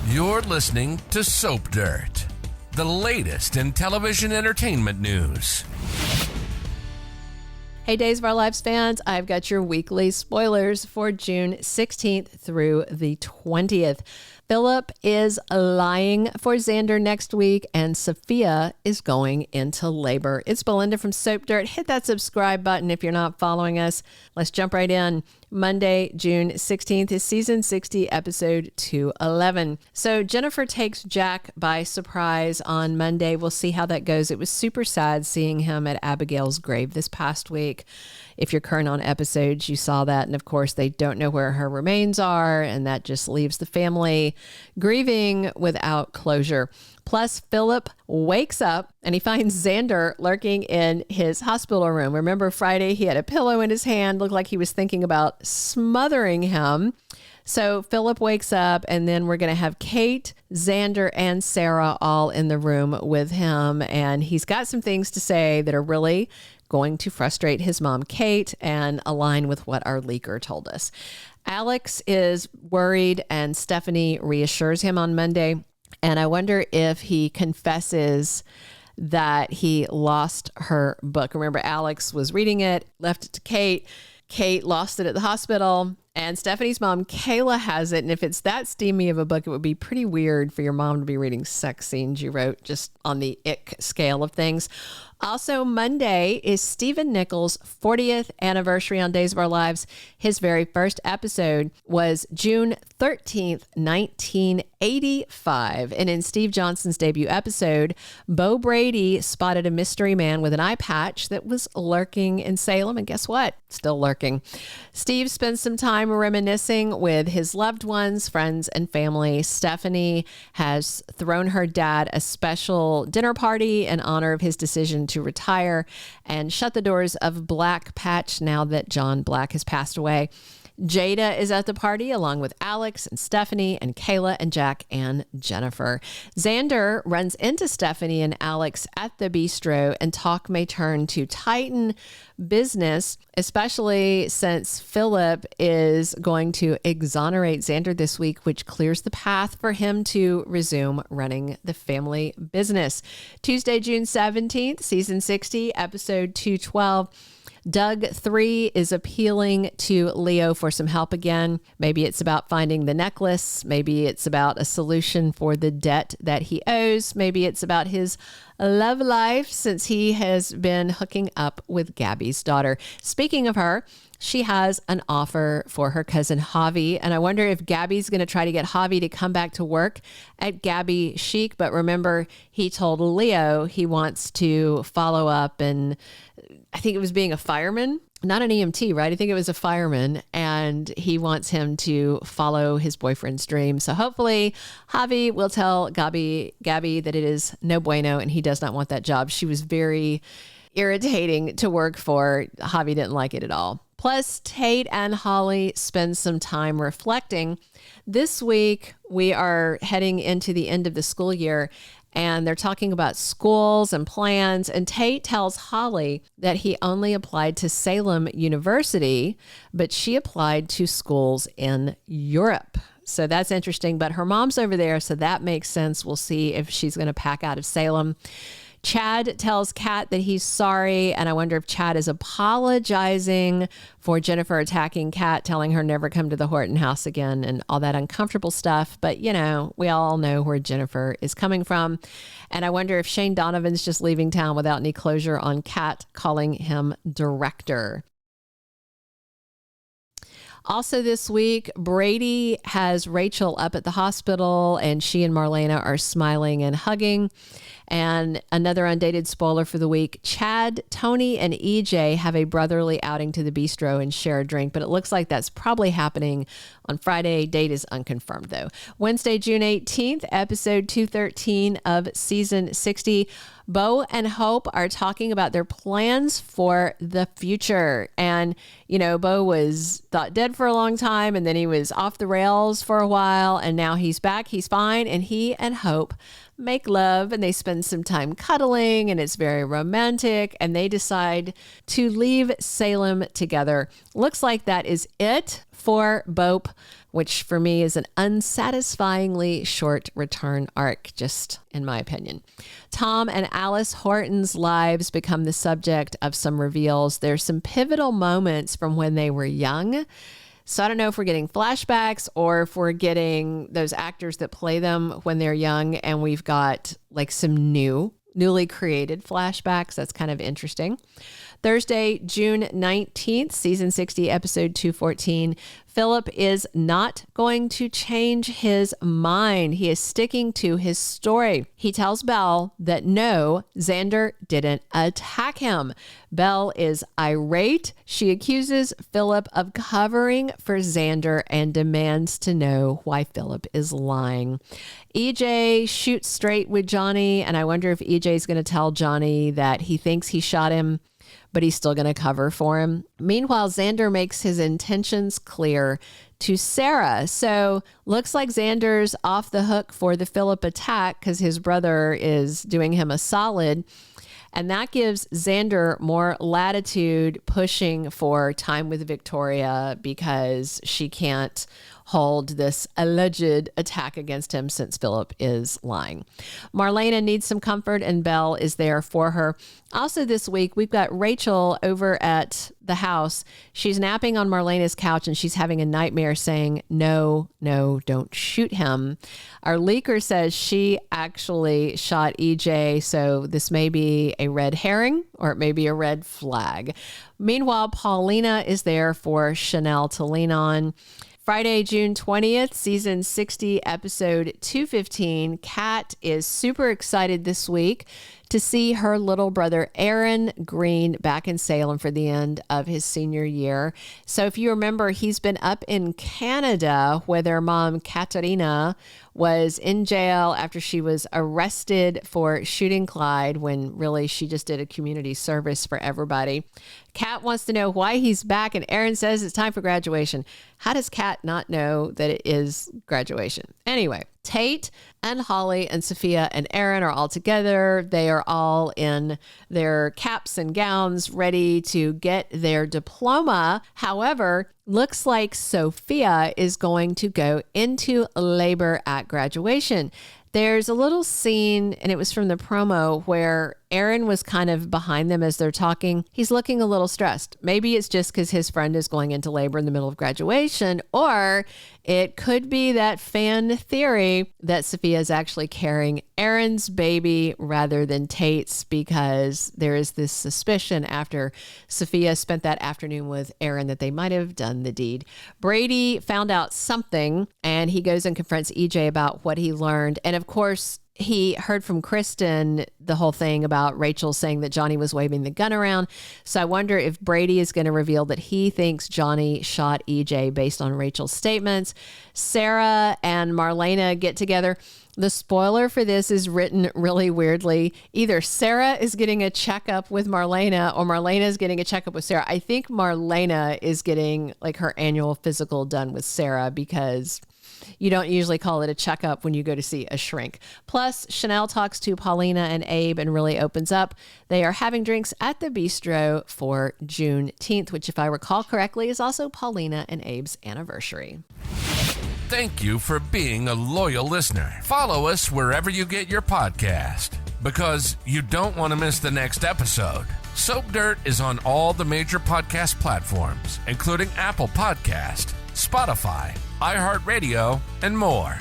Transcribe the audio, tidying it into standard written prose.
You're listening to Soap Dirt, the latest in television entertainment news. Hey, Days of Our Lives fans, I've got your weekly spoilers for June 16th through the 20th. Philip is lying for Xander next week, and Sophia is going into labor. It's Belinda from Soap Dirt. Hit that subscribe button if you're not following us. Let's jump right in. Monday, June 16th is season 60, episode 211. So Jennifer takes Jack by surprise on Monday. We'll see how that goes. It was super sad seeing him at Abigail's grave this past week. If you're current on episodes, you saw that. And of course, they don't know where her remains are. And that just leaves the family grieving without closure. Plus, Philip wakes up and he finds Xander lurking in his hospital room. Remember Friday, he had a pillow in his hand, looked like he was thinking about smothering him. So Philip wakes up, and then we're going to have Kate, Xander, and Sarah all in the room with him. And he's got some things to say that are really going to frustrate his mom, Kate, and align with what our leaker told us. Alex is worried, and Stephanie reassures him on Monday. And I wonder if he confesses that he lost her book. Remember, Alex was reading it, left it to Kate. Kate lost it at the hospital, and Stephanie's mom, Kayla, has it. And if it's that steamy of a book, it would be pretty weird for your mom to be reading sex scenes you wrote, just on the ick scale of things. Also, Monday is Stephen Nichols' 40th anniversary on Days of Our Lives. His very first episode was June 13th, 1985. And in Steve Johnson's debut episode, Bo Brady spotted a mystery man with an eye patch that was lurking in Salem. And guess what? Still lurking. Steve spends some time reminiscing with his loved ones, friends, and family. Stephanie has thrown her dad a special dinner party in honor of his decision to retire and shut the doors of Black Patch now that John Black has passed away. Jada is at the party along with Alex and Stephanie and Kayla and Jack and Jennifer. Xander runs into Stephanie and Alex at the bistro, and talk may turn to Titan business, especially since Philip is going to exonerate Xander this week, which clears the path for him to resume running the family business. Tuesday, June 17th, season 60, episode 212. Doug 3 is appealing to Leo for some help again. Maybe it's about finding the necklace. Maybe it's about a solution for the debt that he owes. Maybe it's about his love life since he has been hooking up with Gabby's daughter. Speaking of her, she has an offer for her cousin Javi, and I wonder if Gabby's going to try to get Javi to come back to work at Gabby Chic. But remember, he told Leo he wants to follow up, and I think it was being a fireman, not an EMT, right? I think it was a fireman, and he wants him to follow his boyfriend's dream. So hopefully Javi will tell Gabby that it is no bueno and he does not want that job. She was very irritating to work for. Javi didn't like it at all. Plus, Tate and Holly spend some time reflecting. This week, we are heading into the end of the school year, and they're talking about schools and plans. And Tate tells Holly that he only applied to Salem University, but she applied to schools in Europe. So that's interesting. But her mom's over there, so that makes sense. We'll see if she's going to pack out of Salem. Chad tells Kat that he's sorry, and I wonder if Chad is apologizing for Jennifer attacking Kat, telling her never come to the Horton house again and all that uncomfortable stuff. But, you know, we all know where Jennifer is coming from. And I wonder if Shane Donovan's just leaving town without any closure on Kat calling him director. Also this week, Brady has Reckell up at the hospital, and she and Marlena are smiling and hugging. And another undated spoiler for the week, Chad, Tony, and EJ have a brotherly outing to the bistro and share a drink, but it looks like that's probably happening on Friday. Date is unconfirmed, though. Wednesday, June 18th, episode 213 of season 60. Bo and Hope are talking about their plans for the future. And, you know, Bo was thought dead for a long time, and then he was off the rails for a while, and now he's back. He's fine, and he and Hope make love and they spend some time cuddling and it's very romantic and they decide to leave Salem together. Looks like that is it for Bope, which for me is an unsatisfyingly short return arc, just in my opinion. Tom and Alice Horton's lives become the subject of some reveals. There's some pivotal moments from when they were young. So I don't know if we're getting flashbacks or if we're getting those actors that play them when they're young and we've got like some newly created flashbacks. That's kind of interesting. Thursday, June 19th, season 60, episode 214. Philip is not going to change his mind. He is sticking to his story. He tells Belle that no, Xander didn't attack him. Belle is irate. She accuses Philip of covering for Xander and demands to know why Philip is lying. EJ shoots straight with Johnny, and I wonder if EJ is going to tell Johnny that he thinks he shot him, but he's still going to cover for him. Meanwhile, Xander makes his intentions clear to Sarah. So looks like Xander's off the hook for the Philip attack because his brother is doing him a solid. And that gives Xander more latitude pushing for time with Victoria because she can't hold this alleged attack against him since Philip is lying. Marlena needs some comfort and Belle is there for her. Also this week, we've got Reckell over at the house. She's napping on Marlena's couch and she's having a nightmare saying, no, don't shoot him. Our leaker says she actually shot EJ, so this may be a red herring or it may be a red flag. Meanwhile, Paulina is there for Chanel to lean on. Friday, June 20th, season 60, episode 215. Cat is super excited this week to see her little brother, Aaron Greene, back in Salem for the end of his senior year. So if you remember, he's been up in Canada where their mom, Katerina, was in jail after she was arrested for shooting Clyde when really she just did a community service for everybody. Kat wants to know why he's back and Aaron says it's time for graduation. How does Kat not know that it is graduation? Anyway, Tate and Holly and Sophia and Aaron are all together. They are all in their caps and gowns ready to get their diploma. However, looks like Sophia is going to go into labor at graduation. There's a little scene, and it was from the promo, where Aaron was kind of behind them as they're talking. He's looking a little stressed. Maybe it's just because his friend is going into labor in the middle of graduation, or it could be that fan theory that Sophia is actually carrying Aaron's baby rather than Tate's, because there is this suspicion after Sophia spent that afternoon with Aaron that they might have done the deed. Brady found out something, and he goes and confronts EJ about what he learned. And of course, he heard from Kristen the whole thing about Reckell saying that Johnny was waving the gun around. So I wonder if Brady is going to reveal that he thinks Johnny shot EJ based on Reckell's statements. Sarah and Marlena get together. The spoiler for this is written really weirdly. Either Sarah is getting a checkup with Marlena or Marlena is getting a checkup with Sarah. I think Marlena is getting like her annual physical done with Sarah because you don't usually call it a checkup when you go to see a shrink. Plus, Chanel talks to Paulina and Abe and really opens up. They are having drinks at the bistro for Juneteenth, which, if I recall correctly, is also Paulina and Abe's anniversary. Thank you for being a loyal listener. Follow us wherever you get your podcast, because you don't want to miss the next episode. Soap Dirt is on all the major podcast platforms, including Apple Podcast, Spotify, iHeartRadio, and more.